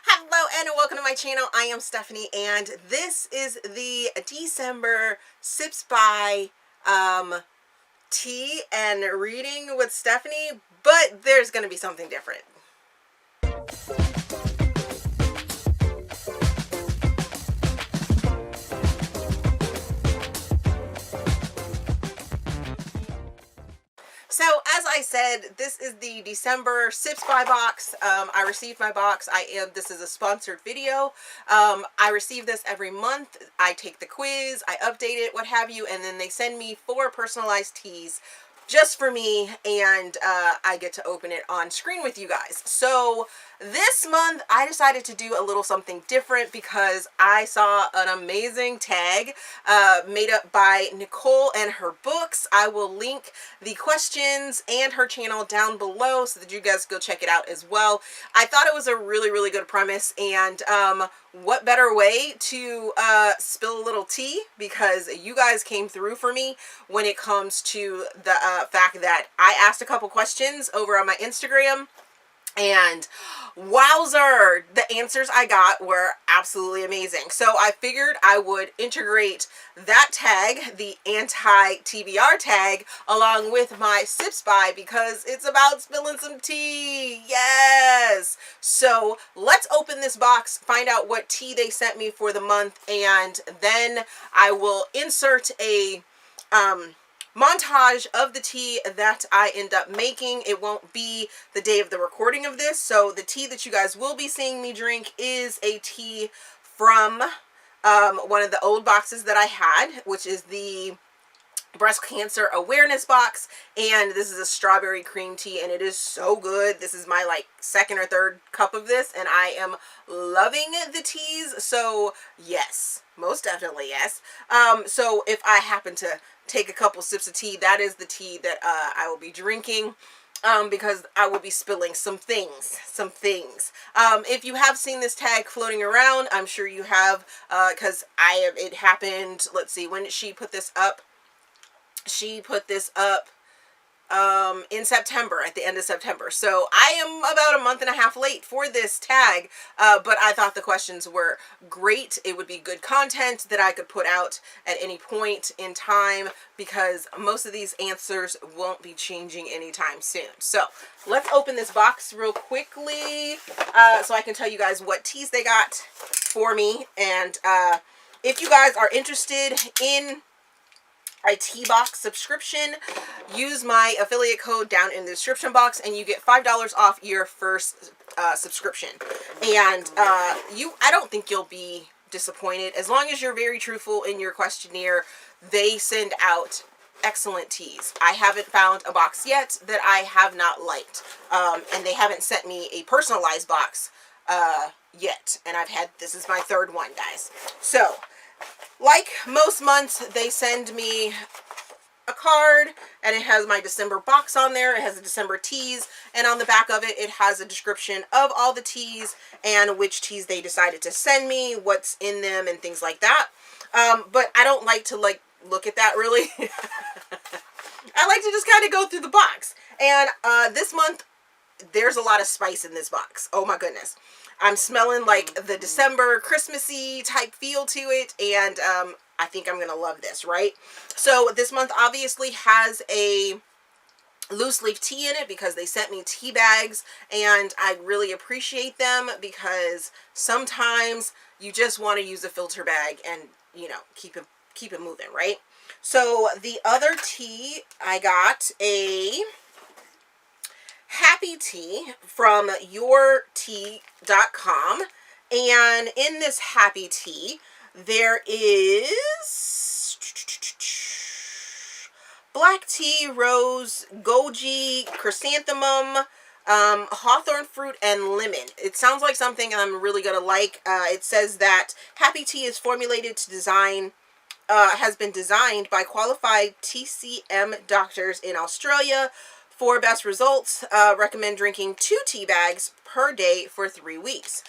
Hello and welcome to my channel. I am Stephanie and this is the December Sips by Tea and Reading with Stephanie, but there's going to be something different. So as I said, this is the December Sips by box. I received my box. This is a sponsored video. I receive this every month. I take the quiz, I update it, what have you, and then they send me 4 personalized teas just for me, and I get to open it on screen with you guys. So this month I decided to do a little something different because I saw an amazing tag made up by Nicole and her books. I will link the questions and her channel down below so that you guys go check it out as well. I thought it was a really good premise, and what better way to spill a little tea, because you guys came through for me when it comes to the fact that I asked a couple questions over on my Instagram, and wowzer, the answers I got were absolutely amazing. So I figured I would integrate that tag, the Anti-Tbr tag, along with my Sips by, because it's about spilling some tea. Yes! So let's open this box, find out what tea they sent me for the month, and then I will insert a montage of the tea that I end up making. It won't be the day of the recording of this, so the tea that you guys will be seeing me drink is a tea from one of the old boxes that I had, which is the breast cancer awareness box, and this is a strawberry cream tea, and it is so good. This is my second or third cup of this, and I am loving the teas. So yes, most definitely yes. So if I happen to take a couple sips of tea, that is the tea that I will be drinking, because I will be spilling some things. If you have seen this tag floating around, I'm sure you have, because it happened, let's see, when did she put this up? She put this up in September, at the end of September. So I am about a month and a half late for this tag, but I thought the questions were great. It would be good content that I could put out at any point in time, because most of these answers won't be changing anytime soon. So let's open this box real quickly so I can tell you guys what teas they got for me. And if you guys are interested in a tea box subscription, use my affiliate code down in the description box and you get $5 off your first subscription. And I don't think you'll be disappointed. As long as you're very truthful in your questionnaire, they send out excellent teas. I haven't found a box yet that I have not liked, and they haven't sent me a personalized box yet, and this is my third one, guys. So like most months, they send me a card, and it has my December box on there. It has the December teas, and on the back of it, it has a description of all the teas and which teas they decided to send me, what's in them, and things like that. But I don't like to look at that really. I like to just kind of go through the box. And this month, there's a lot of spice in this box. Oh my goodness. I'm smelling the December Christmassy type feel to it, and I think I'm going to love this, right? So this month obviously has a loose leaf tea in it because they sent me tea bags, and I really appreciate them because sometimes you just want to use a filter bag and, you know, keep it moving, right? So the other tea, I got a Happy Tea from yourtea.com, and in this Happy Tea there is black tea, rose, goji, chrysanthemum, hawthorn fruit, and lemon. It sounds like something I'm really gonna like. It says that Happy Tea is formulated to has been designed by qualified TCM doctors in Australia. For best results, recommend drinking 2 tea bags per day for 3 weeks.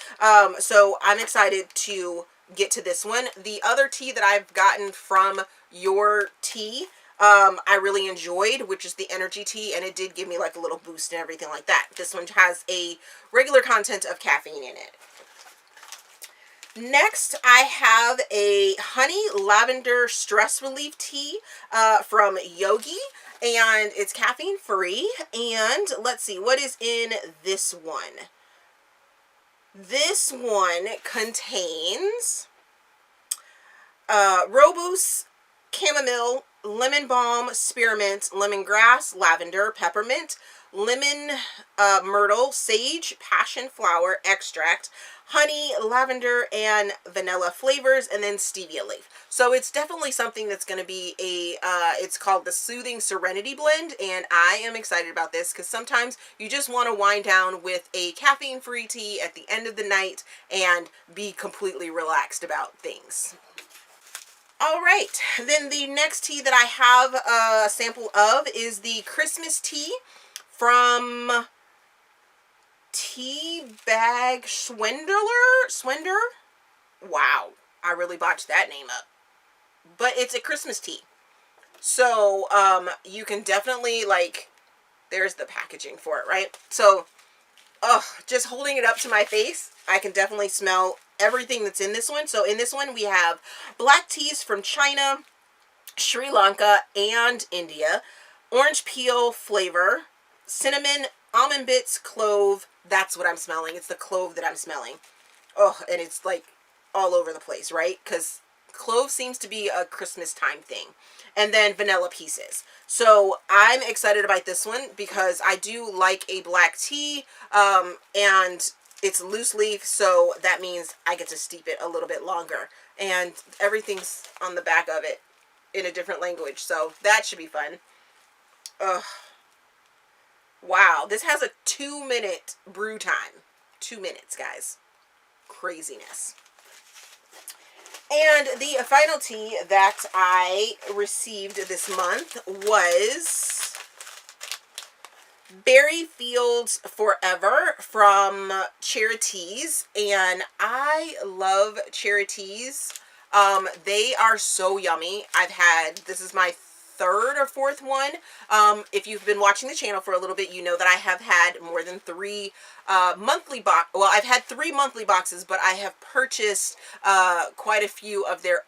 So I'm excited to get to this one. The other tea that I've gotten from Your Tea, I really enjoyed, which is the energy tea, and it did give me a little boost and everything like that. This one has a regular content of caffeine in it. Next, I have a honey lavender stress relief tea from Yogi, and it's caffeine free. And let's see, what is in this one? This one contains rooibos, chamomile, lemon balm, spearmint, lemongrass, lavender, peppermint, lemon, myrtle, sage, passion flower extract, honey, lavender, and vanilla flavors, and then stevia leaf. So it's definitely something that's going to be a, it's called the Soothing Serenity Blend, and I am excited about this because sometimes you just want to wind down with a caffeine-free tea at the end of the night and be completely relaxed about things. All right, then the next tea that I have a sample of is the Christmas tea from Tea Gschwendner. Wow, I really botched that name up. But it's a Christmas tea. So, you can definitely, like, there's the packaging for it, right? So, just holding it up to my face, I can definitely smell everything that's in this one. So in this one we have black teas from China, Sri Lanka, and India, orange peel flavor, cinnamon, almond bits, clove. That's what I'm smelling. It's the clove that I'm smelling. Oh, and it's like all over the place, right? Because clove seems to be a Christmas time thing. And then vanilla pieces. So I'm excited about this one because I do like a black tea, and it's loose leaf, so that means I get to steep it a little bit longer. And everything's on the back of it in a different language, so that should be fun. Ugh. Wow, this has a 2-minute brew time. 2 minutes, guys. Craziness. And the final tea that I received this month was Berry Fields Forever from Chariteas, and I love Chariteas. They are so yummy. This is my third or fourth one. If you've been watching the channel for a little bit, you know that I have had more than 3 monthly box. Well, I've had 3 monthly boxes, but I have purchased quite a few of their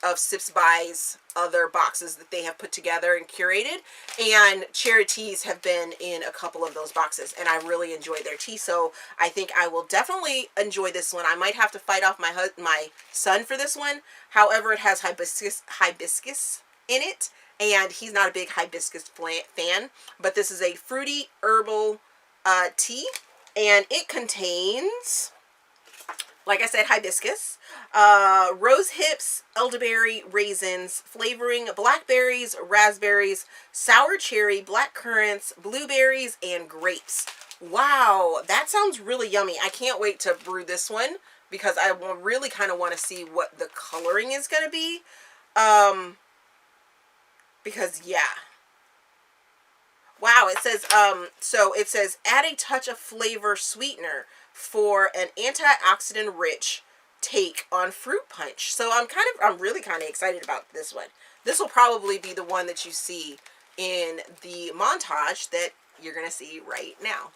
Stephs Buy's other boxes that they have put together and curated, and Chariteas have been in a couple of those boxes, and I really enjoy their tea, so I think I will definitely enjoy this one. I might have to fight off my son for this one. However, it has hibiscus in it, and he's not a big hibiscus fan, but this is a fruity herbal tea, and it contains, like I said, hibiscus, rose hips, elderberry, raisins, flavoring, blackberries, raspberries, sour cherry, black currants, blueberries, and grapes. Wow, that sounds really yummy. I can't wait to brew this one because I really kind of want to see what the coloring is going to be. Because, yeah. Wow, it says, so it says, add a touch of flavor sweetener for an antioxidant rich take on fruit punch. So I'm really kind of excited about this one. This will probably be the one that you see in the montage that you're going to see right now.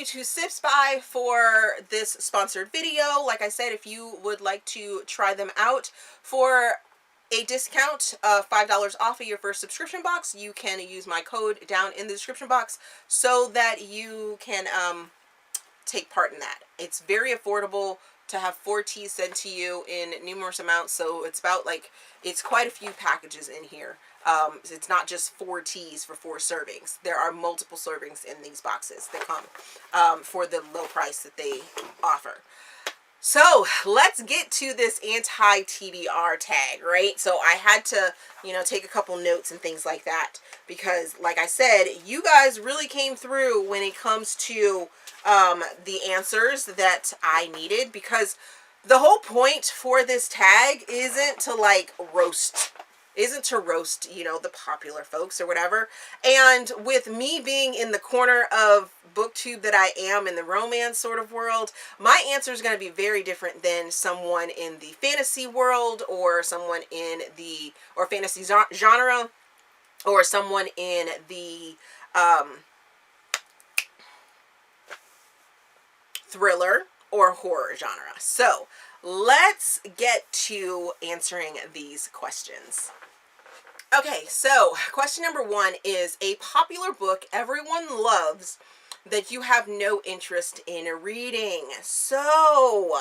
To Stephs By for this sponsored video. Like I said, if you would like to try them out for a discount of $5 off of your first subscription box, you can use my code down in the description box so that you can take part in that. It's very affordable to have 4 teas sent to you in numerous amounts, so it's about, like, it's quite a few packages in here. It's not just 4 teas for 4 servings. There are multiple servings in these boxes that come for the low price that they offer. So let's get to this anti-TBR tag, right? So I had to, take a couple notes and things like that because, like I said, you guys really came through when it comes to the answers that I needed, because the whole point for this tag isn't to roast, the popular folks or whatever. And with me being in the corner of booktube that I am in the romance sort of world, my answer is going to be very different than someone in the fantasy world, or someone in the fantasy genre, or someone in the thriller or horror genre. So let's get to answering these questions. Okay, so question number 1 is a popular book everyone loves that you have no interest in reading. So,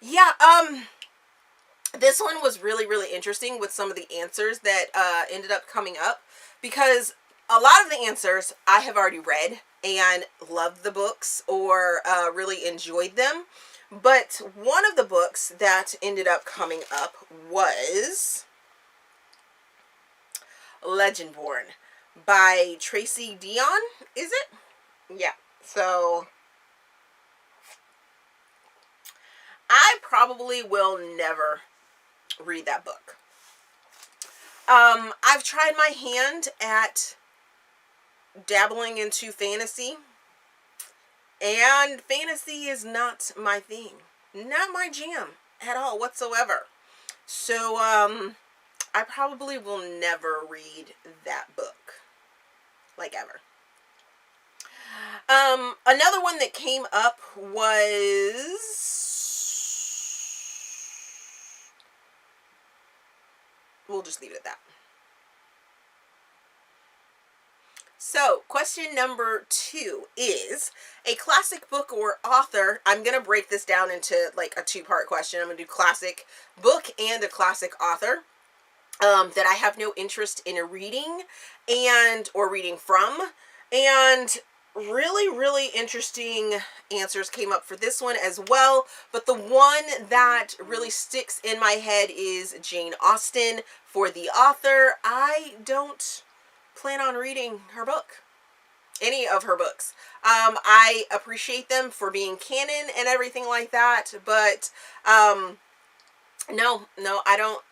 yeah, this one was really, really interesting with some of the answers that ended up coming up, because a lot of the answers I have already read and loved the books, or really enjoyed them. But one of the books that ended up coming up was Legendborn by Tracy Deonn, is it? Yeah. So I probably will never read that book. I've tried my hand at dabbling into fantasy, and fantasy is not my thing. Not my jam at all whatsoever. So, I probably will never read that book. Ever. Another one that came up was... We'll just leave it at that. So, question number 2 is a classic book or author. I'm going to break this down into a 2-part question. I'm going to do classic book and a classic author that I have no interest in reading or reading from. And really, really interesting answers came up for this one as well. But the one that really sticks in my head is Jane Austen. For the author, I don't plan on reading her book. Any of her books. I appreciate them for being canon and everything like that, but no, I don't.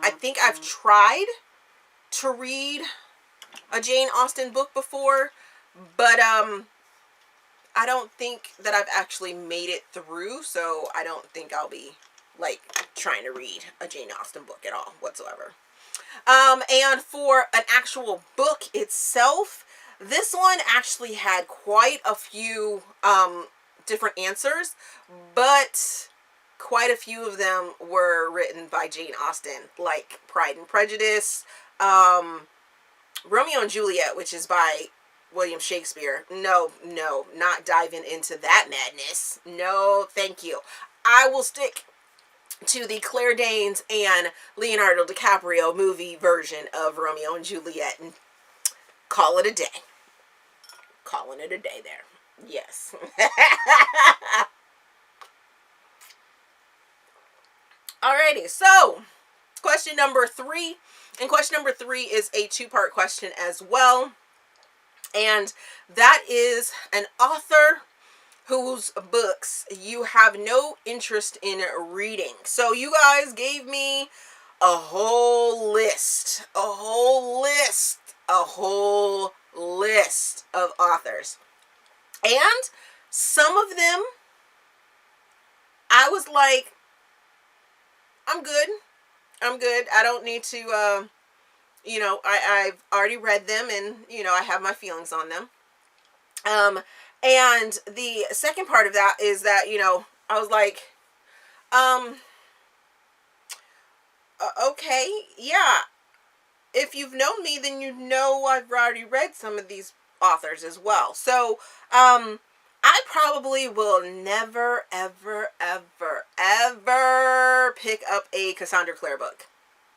I think I've tried to read a Jane Austen book before, but I don't think that I've actually made it through, so I don't think I'll be trying to read a Jane Austen book at all whatsoever. And for an actual book itself, this one actually had quite a few different answers, but quite a few of them were written by Jane Austen, like Pride and Prejudice, Romeo and Juliet, which is by William Shakespeare. No, not diving into that madness. No, thank you. I will stick to the Claire Danes and Leonardo DiCaprio movie version of Romeo and Juliet and call it a day. Calling it a day there. Yes. Alrighty, so question number 3. And question number 3 is a 2-part question as well. And that is an author whose books you have no interest in reading. So you guys gave me a whole list of authors. And some of them, I was like, I'm good. I don't need to, I've already read them, and, I have my feelings on them. And the second part of that is that, I was like, okay, yeah. If you've known me, then you know I've already read some of these authors as well. So, I probably will never, ever, ever, ever pick up a Cassandra Clare book.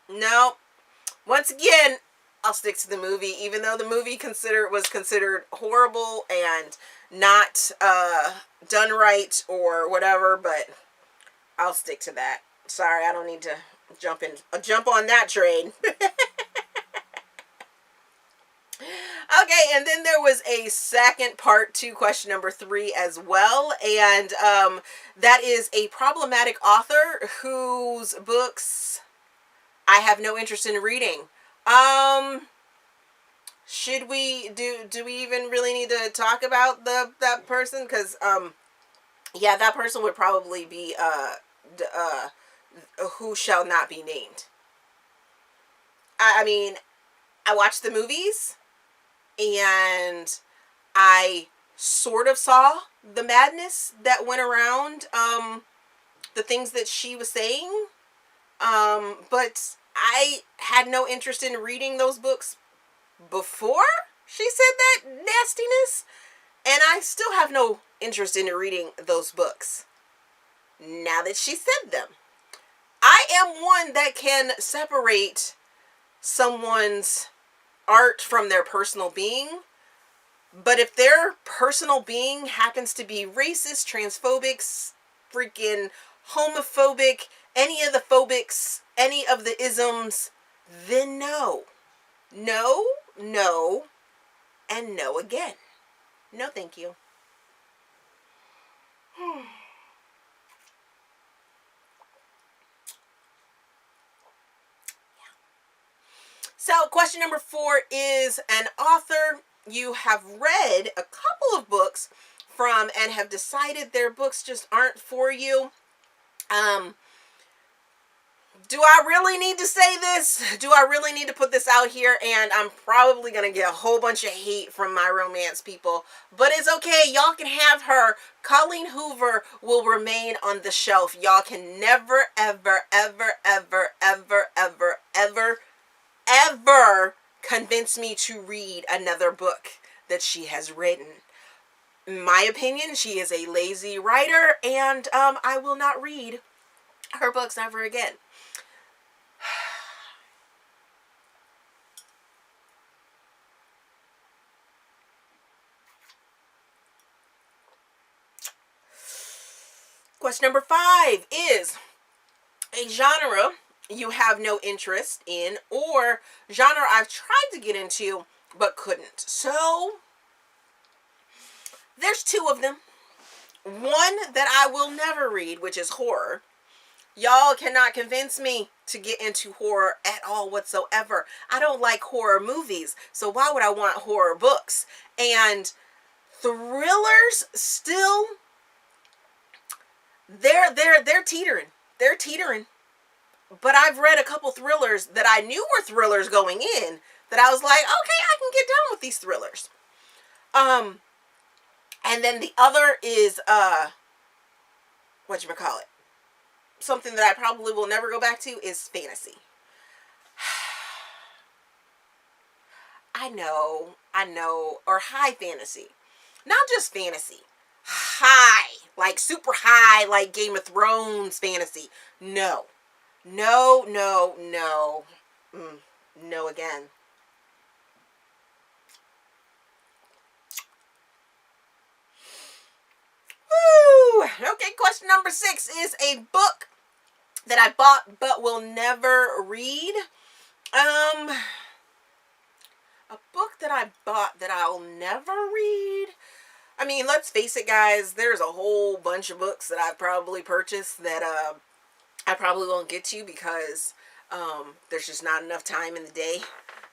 No, once again, I'll stick to the movie, even though the movie was considered horrible and not done right or whatever, but I'll stick to that. Sorry, I don't need to jump on that train. Okay, and then there was a second part to question number 3 as well, and that is a problematic author whose books I have no interest in reading. Should we do we even really need to talk about that person? Because yeah, that person would probably be who shall not be named. I mean, I watched the movies, and I sort of saw the madness that went around the things that she was saying, but I had no interest in reading those books before she said that nastiness, and I still have no interest in reading those books now that she said them. I am one that can separate someone's art from their personal being, but if their personal being happens to be racist, transphobic, freaking homophobic, any of the phobics, any of the isms, then no. No, no, and no again. No, thank you. So, question number 4 is an author you have read a couple of books from and have decided their books just aren't for you. Do I really need to say this? Do I really need to put this out here? And I'm probably going to get a whole bunch of hate from my romance people. But it's okay. Y'all can have her. Colleen Hoover will remain on the shelf. Y'all can never, ever, ever, ever, ever, ever, ever, ever convince me to read another book that she has written. In my opinion, she is a lazy writer, and I will not read her books ever again. Question number 5 is a genre you have no interest in, or genre I've tried to get into but couldn't. So there's 2 of them. One that I will never read, which is horror. Y'all cannot convince me to get into horror at all whatsoever. I don't like horror movies, so why would I want horror books? And thrillers still, they're teetering. They're teetering. But I've read a couple thrillers that I knew were thrillers going in, that I was like, okay, I can get down with these thrillers. And then the other is whatchamacallit, something that I probably will never go back to is fantasy. I know, or high fantasy. Not just fantasy. High, like super high, like Game of Thrones fantasy. No. No, no, no. No again. Woo! Okay, question number 6 is a book that I bought but will never read. A book that I bought that I'll never read. I mean, let's face it, guys. There's a whole bunch of books that I've probably purchased that I probably won't get to because there's just not enough time in the day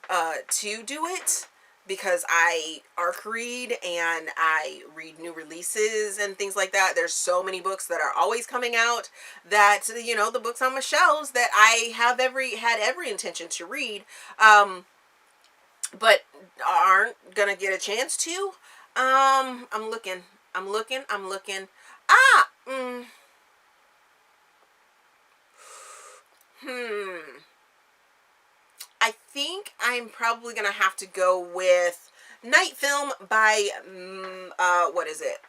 to do it, because I arc read and I read new releases and things like that. There's so many books that are always coming out that, you know, the books on my shelves that I have had every intention to read, but aren't gonna get a chance to. I'm looking. I think I'm probably gonna have to go with Night Film by what is it?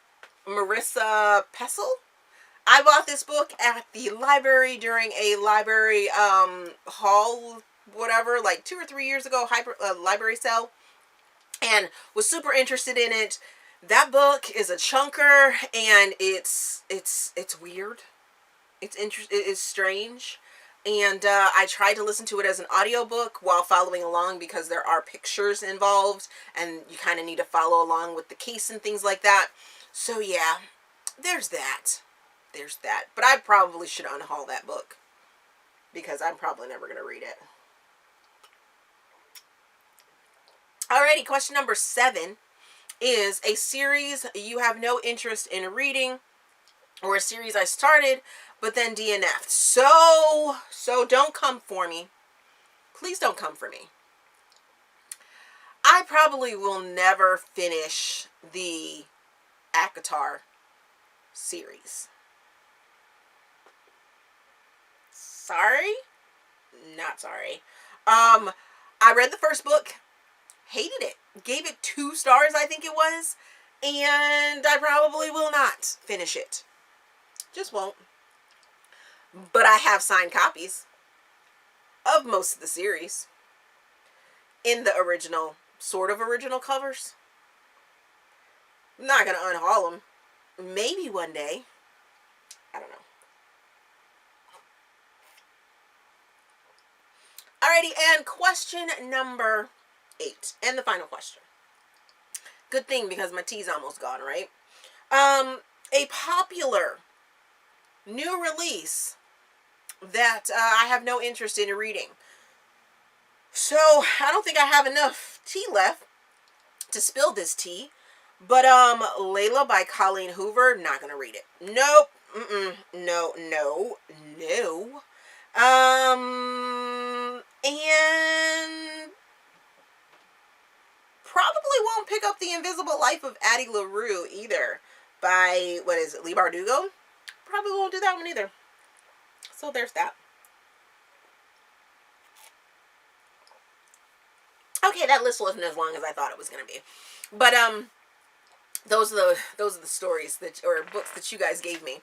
Marissa Pessel. I bought this book at the library during a library haul whatever, like 2 or 3 years ago, library sale, and was super interested in it. That book is a chunker, and it's weird. It's strange. And I tried to listen to it as an audiobook while following along, because there are pictures involved and you kind of need to follow along with the case and things like that. So yeah, there's that. But I probably should unhaul that book, because I'm probably never going to read it. Alrighty, question number 7 is a series you have no interest in reading, or a series I started but then DNF'd. So don't come for me. Please don't come for me. I probably will never finish the ACOTAR series. Sorry? Not sorry. I read the first book, hated it, gave it 2 stars, I think it was, and I probably will not finish it. Just won't. But I have signed copies of most of the series in the original, sort of original covers. I'm not going to unhaul them. Maybe one day. I don't know. Alrighty, and question number 8, and the final question. Good thing, because my tea's almost gone, right? A popular new release that I have no interest in reading. So I don't think I have enough tea left to spill this tea. But Layla by Colleen Hoover, not gonna read it. Nope. No. And probably won't pick up The Invisible Life of Addie LaRue either, by, what is it, Leigh Bardugo? Probably won't do that one either. So there's that. Okay, that list wasn't as long as I thought it was going to be. But those are the stories that, or books that you guys gave me.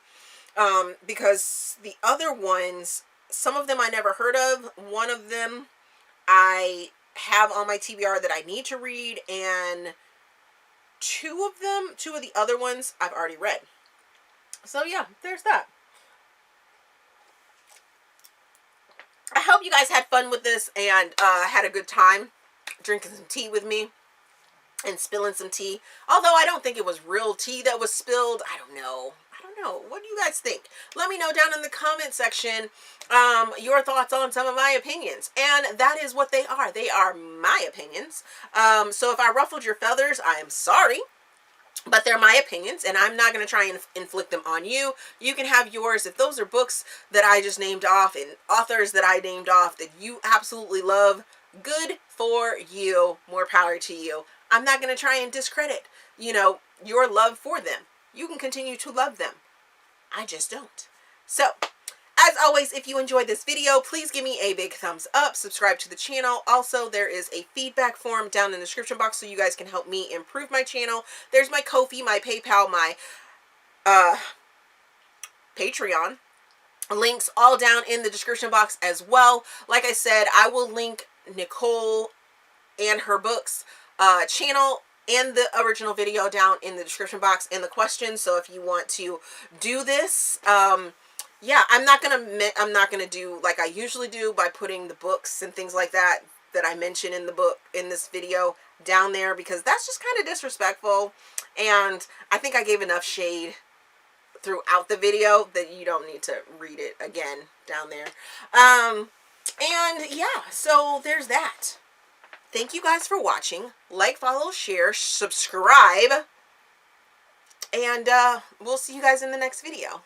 Because the other ones, some of them I never heard of. One of them I have on my TBR that I need to read, and two of the other ones I've already read. So yeah, there's that. I hope you guys had fun with this and had a good time drinking some tea with me and spilling some tea. Although I don't think it was real tea that was spilled. I don't know. What do you guys think? Let me know down in the comment section your thoughts on some of my opinions. And that is what they are. They are my opinions. So if I ruffled your feathers, I am sorry. But they're my opinions, and I'm not going to try and inflict them on you. You can have yours. If those are books that I just named off and authors that I named off that you absolutely love, good for you. More power to you. I'm not going to try and discredit, your love for them. You can continue to love them. I just don't. So, as always, if you enjoyed this video, please give me a big thumbs up. Subscribe to the channel. Also, there is a feedback form down in the description box so you guys can help me improve my channel. There's my Ko-fi, my PayPal, my Patreon. Links all down in the description box as well. Like I said, I will link Nicole and her books channel and the original video down in the description box and the questions. So if you want to do this, yeah, I'm not gonna do like I usually do by putting the books and things like that I mention in this video down there, because that's just kind of disrespectful, and I think I gave enough shade throughout the video that you don't need to read it again down there. And yeah, so there's that. Thank you guys for watching. Like, follow, share, subscribe, and we'll see you guys in the next video.